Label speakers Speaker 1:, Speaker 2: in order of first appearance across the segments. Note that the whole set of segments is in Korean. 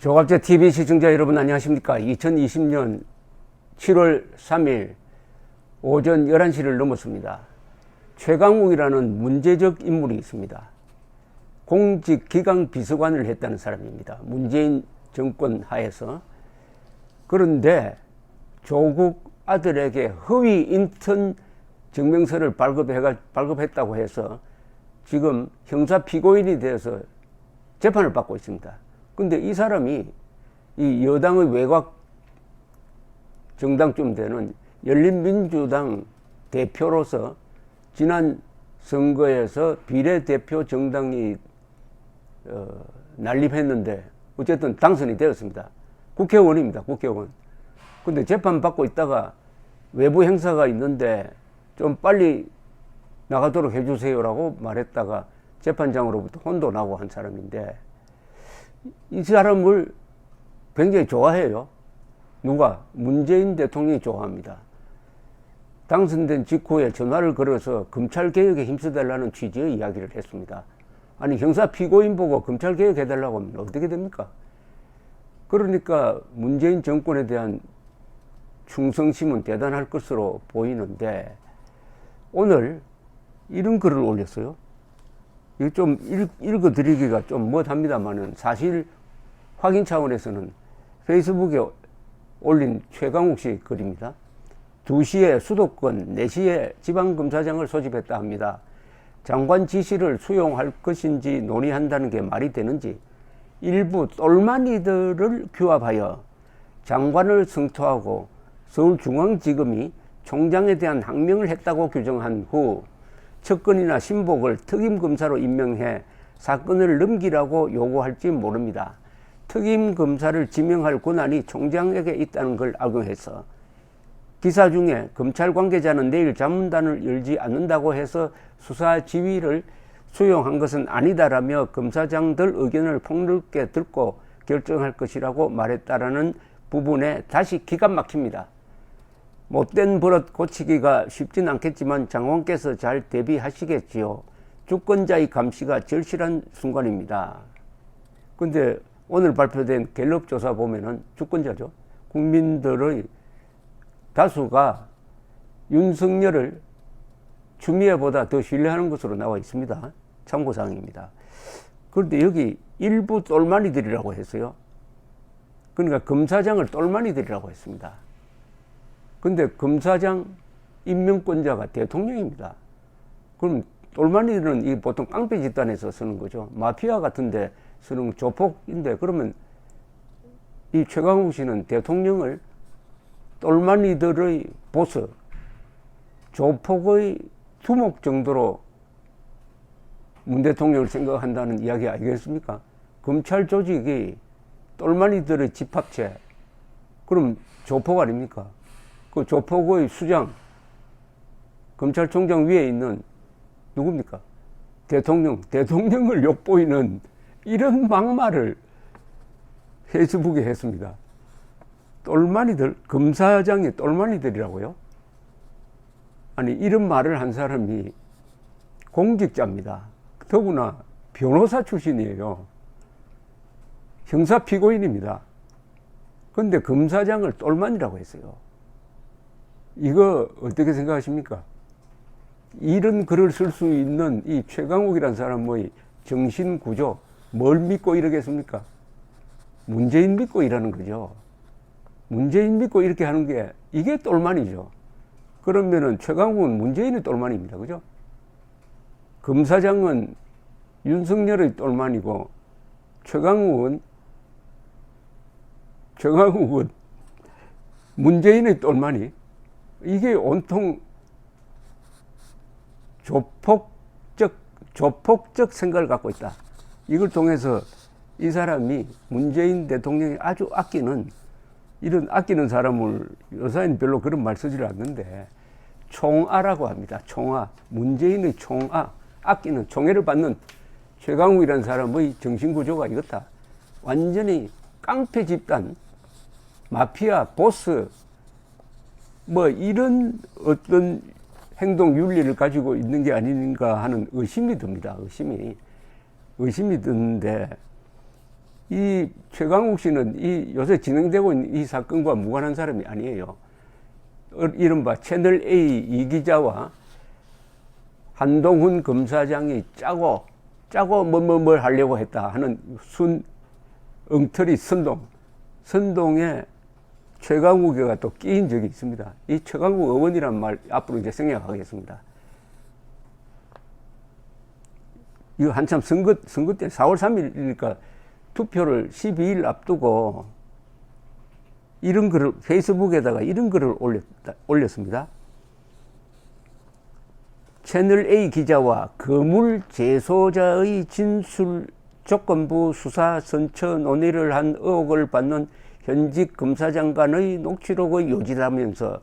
Speaker 1: 조갑제 TV 시청자 여러분 안녕하십니까? 2020년 7월 3일 오전 11시를 넘었습니다. 최강욱이라는 문제적 인물이 있습니다. 공직기강 비서관을 했다는 사람입니다. 문재인 정권 하에서. 그런데 조국 아들에게 허위 인턴 증명서를 발급했다고 해서 지금 형사 피고인이 되어서 재판을 받고 있습니다. 근데 이 사람이 이 여당의 외곽 정당쯤 되는 열린민주당 대표로서 지난 선거에서 비례대표 정당이 난립했는데 어쨌든 당선이 되었습니다. 국회의원입니다. 국회의원. 근데 재판 받고 있다가 외부 행사가 있는데 좀 빨리 나가도록 해주세요라고 말했다가 재판장으로부터 혼도 나고 한 사람인데 이 사람을 굉장히 좋아해요. 누가? 문재인 대통령이 좋아합니다. 당선된 직후에 전화를 걸어서 검찰개혁에 힘써달라는 취지의 이야기를 했습니다. 아니 형사 피고인 보고 검찰개혁 해달라고 하면 어떻게 됩니까? 그러니까 문재인 정권에 대한 충성심은 대단할 것으로 보이는데 오늘 이런 글을 올렸어요. 이거 좀 읽어드리기가 좀 못합니다만은 사실 확인 차원에서는 페이스북에 올린 최강욱 씨 글입니다. 2시에 수도권, 4시에 지방검사장을 소집했다 합니다. 장관 지시를 수용할 것인지 논의한다는 게 말이 되는지 일부 똘마니들을 규합하여 장관을 성토하고 서울중앙지검이 총장에 대한 항명을 했다고 규정한 후 측근이나 신복을 특임검사로 임명해 사건을 넘기라고 요구할지 모릅니다. 특임검사를 지명할 권한이 총장에게 있다는 걸 악용해서 기사 중에 검찰 관계자는 내일 자문단을 열지 않는다고 해서 수사 지휘를 수용한 것은 아니다라며 검사장들 의견을 폭넓게 듣고 결정할 것이라고 말했다라는 부분에 다시 기가 막힙니다. 못된 버릇 고치기가 쉽진 않겠지만 장관께서 잘 대비하시겠지요. 주권자의 감시가 절실한 순간입니다. 근데 오늘 발표된 갤럽 조사 보면은 주권자죠. 국민들의 다수가 윤석열을 추미애보다 더 신뢰하는 것으로 나와 있습니다. 참고사항입니다. 그런데 여기 일부 똘마니들이라고 했어요. 그러니까 검사장을 똘마니들이라고 했습니다. 근데 검사장 임명권자가 대통령입니다. 그럼 똘마니들은 이 보통 깡패 집단에서 쓰는 거죠. 마피아 같은데 쓰는 조폭인데 그러면 이 최강욱 씨는 대통령을 똘마니들의 보스, 조폭의 두목 정도로 문 대통령을 생각한다는 이야기 아니겠습니까? 검찰 조직이 똘마니들의 집합체, 그럼 조폭 아닙니까? 그 조폭의 수장, 검찰총장 위에 있는 누굽니까? 대통령을 욕보이는 이런 막말을 페이스북에 했습니다. 똘마니들, 검사장이 똘마니들이라고요? 아니 이런 말을 한 사람이 공직자입니다. 더구나 변호사 출신이에요. 형사 피고인입니다. 그런데 검사장을 똘마니라고 했어요. 이거 어떻게 생각하십니까? 이런 글을 쓸 수 있는 이 최강욱이라는 사람의 정신구조, 뭘 믿고 이러겠습니까? 문재인 믿고 이러는 거죠. 문재인 믿고 이렇게 하는 게 이게 똘마니죠. 그러면은 최강욱은 문재인의 똘마니입니다. 그죠? 검사장은 윤석열의 똘마니고 최강욱은 문재인의 똘마니. 이게 온통 조폭적 생각을 갖고 있다. 이걸 통해서 이 사람이 문재인 대통령이 아주 아끼는 이런 아끼는 사람을 요사이는 별로 그런 말 쓰지를 않는데 총아라고 합니다. 총아. 문재인의 총아. 아끼는 총애를 받는 최강욱이라는 사람의 정신구조가 이렇다. 완전히 깡패 집단, 마피아, 보스 뭐 이런 어떤 행동 윤리를 가지고 있는 게 아닌가 하는 의심이 듭니다. 의심이 드는데, 문재인 대통령이 아주 아끼는 총아를 이 최강욱 씨는 이 요새 진행되고 있는 이 사건과 무관한 사람이 아니에요. 이른바 채널A 이 기자와 한동훈 검사장이 짜고 뭘 하려고 했다 하는 엉터리 선동에 최강욱이가 또 끼인 적이 있습니다. 이 최강욱 의원이란 말 앞으로 이제 생략하겠습니다. 이거 한참 선거 때 4월 3일이니까 투표를 12일 앞두고 이런 글을 페이스북에다가 이런 글을 올렸습니다. 채널A 기자와 거물 재소자의 진술 조건부 수사 선처 논의를 한 의혹을 받는 현직 검사장 간의 녹취록의 요지라면서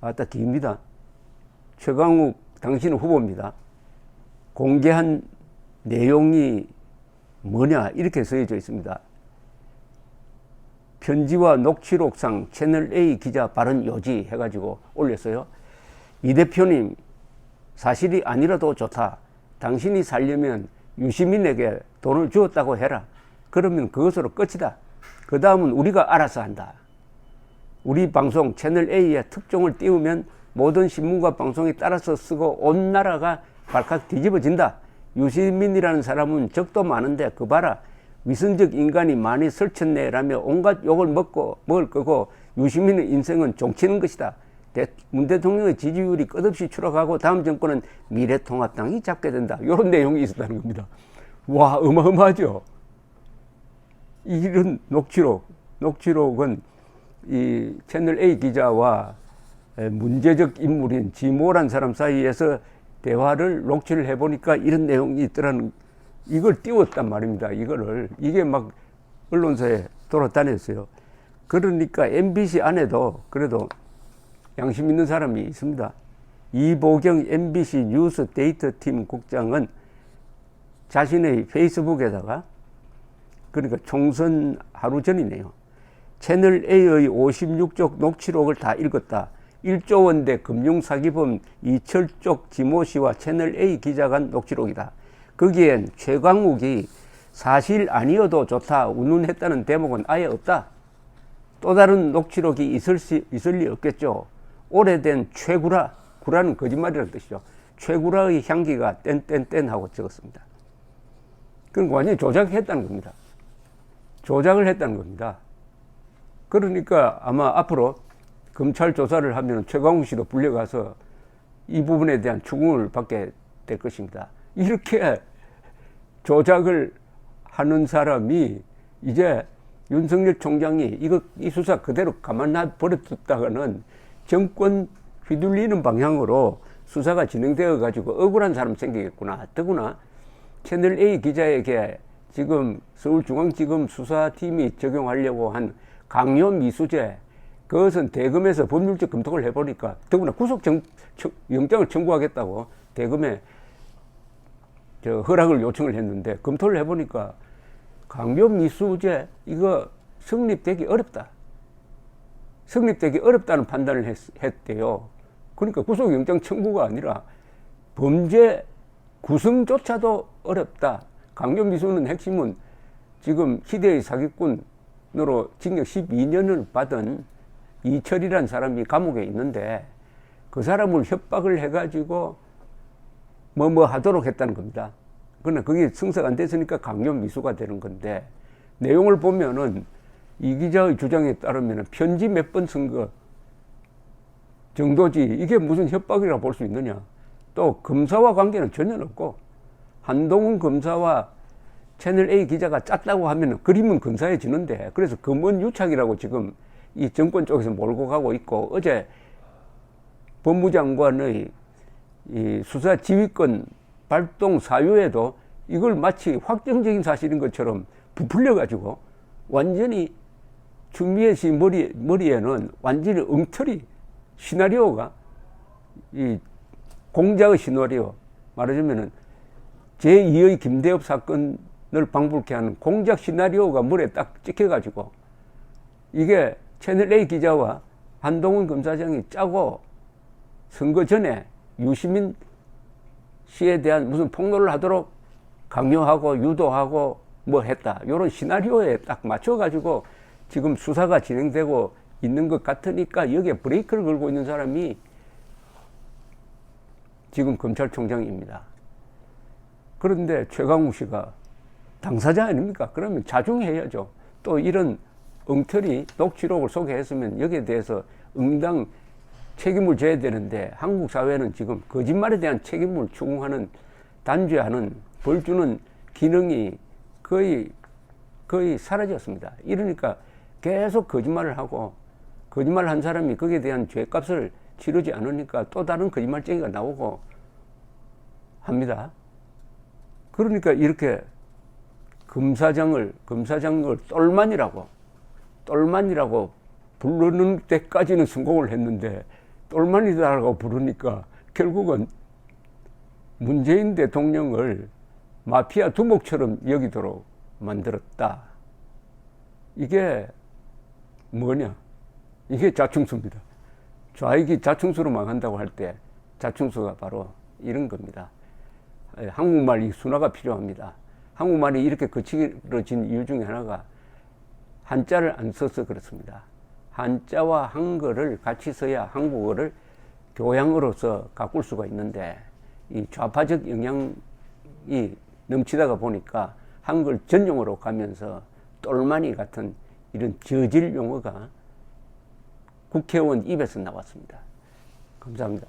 Speaker 1: 아따 깁니다. 최강욱 당신은 후보입니다. 공개한 내용이 뭐냐 이렇게 쓰여져 있습니다. 편지와 녹취록상 채널A 기자 발언 요지 해가지고 올렸어요. 이 대표님 사실이 아니라도 좋다. 당신이 살려면 유시민에게 돈을 주었다고 해라. 그러면 그것으로 끝이다. 그 다음은 우리가 알아서 한다. 우리 방송 채널A에 특종을 띄우면 모든 신문과 방송에 따라서 쓰고 온 나라가 발칵 뒤집어진다. 유시민이라는 사람은 적도 많은데 그 봐라. 위선적 인간이 많이 설쳤네라며 온갖 욕을 먹을 거고 유시민의 인생은 종치는 것이다. 문 대통령의 지지율이 끝없이 추락하고 다음 정권은 미래통합당이 잡게 된다. 이런 내용이 있었다는 겁니다. 와, 어마어마하죠. 이런 녹취록은 이 채널A 기자와 문제적 인물인 지모란 사람 사이에서 대화를 녹취를 해보니까 이런 내용이 있더라는, 이걸 띄웠단 말입니다. 이게 막 언론사에 돌아다녔어요. 그러니까 MBC 안에도 그래도 양심 있는 사람이 있습니다. 이보경 MBC 뉴스 데이터 팀 국장은 자신의 페이스북에다가, 그러니까 총선 하루 전이네요. 채널A의 56쪽 녹취록을 다 읽었다. 1조 원대 금융사기범 이철쪽 지모 씨와 채널A 기자 간 녹취록이다. 거기엔 최강욱이 사실 아니어도 좋다 운운했다는 대목은 아예 없다. 또 다른 녹취록이 있을 리 없겠죠. 오래된 구라는 거짓말이라는 뜻이죠. 최구라의 향기가 땡땡땡 하고 적었습니다. 그건 완전히 조작을 했다는 겁니다. 그러니까 아마 앞으로 검찰 조사를 하면 최강욱 씨도 불려가서 이 부분에 대한 추궁을 받게 될 것입니다. 이렇게 조작을 하는 사람이 이제 윤석열 총장이 이 수사 그대로 가만 놔버렸다가는 정권 휘둘리는 방향으로 수사가 진행되어 가지고 억울한 사람 생기겠구나. 더구나 채널A 기자에게 지금 서울중앙지검 수사팀이 적용하려고 한 강요미수죄, 그것은 대검에서 법률적 검토를 해보니까, 더구나 구속영장을 청구하겠다고 대검에 허락을 요청을 했는데 검토를 해보니까 강요미수죄 이거 성립되기 어렵다는 판단을 했대요. 그러니까 구속영장 청구가 아니라 범죄 구성조차도 어렵다. 강요미수는 핵심은 지금 희대의 사기꾼으로 징역 12년을 받은 이철이라는 사람이 감옥에 있는데 그 사람을 협박을 해가지고 뭐 하도록 했다는 겁니다. 그러나 그게 성사가 안 됐으니까 강요미수가 되는 건데, 내용을 보면은 이 기자의 주장에 따르면 편지 몇 번 쓴 거 정도지 이게 무슨 협박이라고 볼 수 있느냐. 또 검사와 관계는 전혀 없고, 한동훈 검사와 채널A 기자가 짰다고 하면 그림은 근사해지는데, 그래서 검언 유착이라고 지금 이 정권 쪽에서 몰고 가고 있고, 어제 법무장관의 이 수사 지휘권 발동 사유에도 이걸 마치 확정적인 사실인 것처럼 부풀려 가지고 완전히 추미애 씨 머리에는 완전히 엉터리 시나리오가, 이 공작의 시나리오, 말하자면은 제2의 김대엽 사건을 방불케 하는 공작 시나리오가 머리에 딱 찍혀가지고, 이게 채널A 기자와 한동훈 검사장이 짜고 선거 전에 유시민 씨에 대한 무슨 폭로를 하도록 강요하고 유도하고 뭐 했다. 이런 시나리오에 딱 맞춰가지고 지금 수사가 진행되고 있는 것 같으니까 여기에 브레이크를 걸고 있는 사람이 지금 검찰총장입니다. 그런데 최강욱 씨가 당사자 아닙니까? 그러면 자중해야죠. 또 이런 엉터리 녹취록을 소개했으면 여기에 대해서 응당 책임을 져야 되는데 한국 사회는 지금 거짓말에 대한 책임을 추궁하는, 단죄하는, 벌 주는 기능이 거의 사라졌습니다. 이러니까 계속 거짓말을 하고, 거짓말 한 사람이 거기에 대한 죄값을 치르지 않으니까 또 다른 거짓말쟁이가 나오고 합니다. 그러니까 이렇게 검사장을 똘만이라고 부르는 때까지는 성공을 했는데, 똘만이다라고 부르니까 결국은 문재인 대통령을 마피아 두목처럼 여기도록 만들었다. 이게 뭐냐? 이게 자충수입니다. 좌익이 자충수로 망한다고 할 때 자충수가 바로 이런 겁니다. 한국말이 순화가 필요합니다. 한국말이 이렇게 거칠어진 이유 중에 하나가 한자를 안 써서 그렇습니다. 한자와 한글을 같이 써야 한국어를 교양으로서 가꿀 수가 있는데, 이 좌파적 영향이 넘치다가 보니까 한글 전용어로 가면서 똘마니 같은 이런 저질 용어가 국회의원 입에서 나왔습니다. 감사합니다.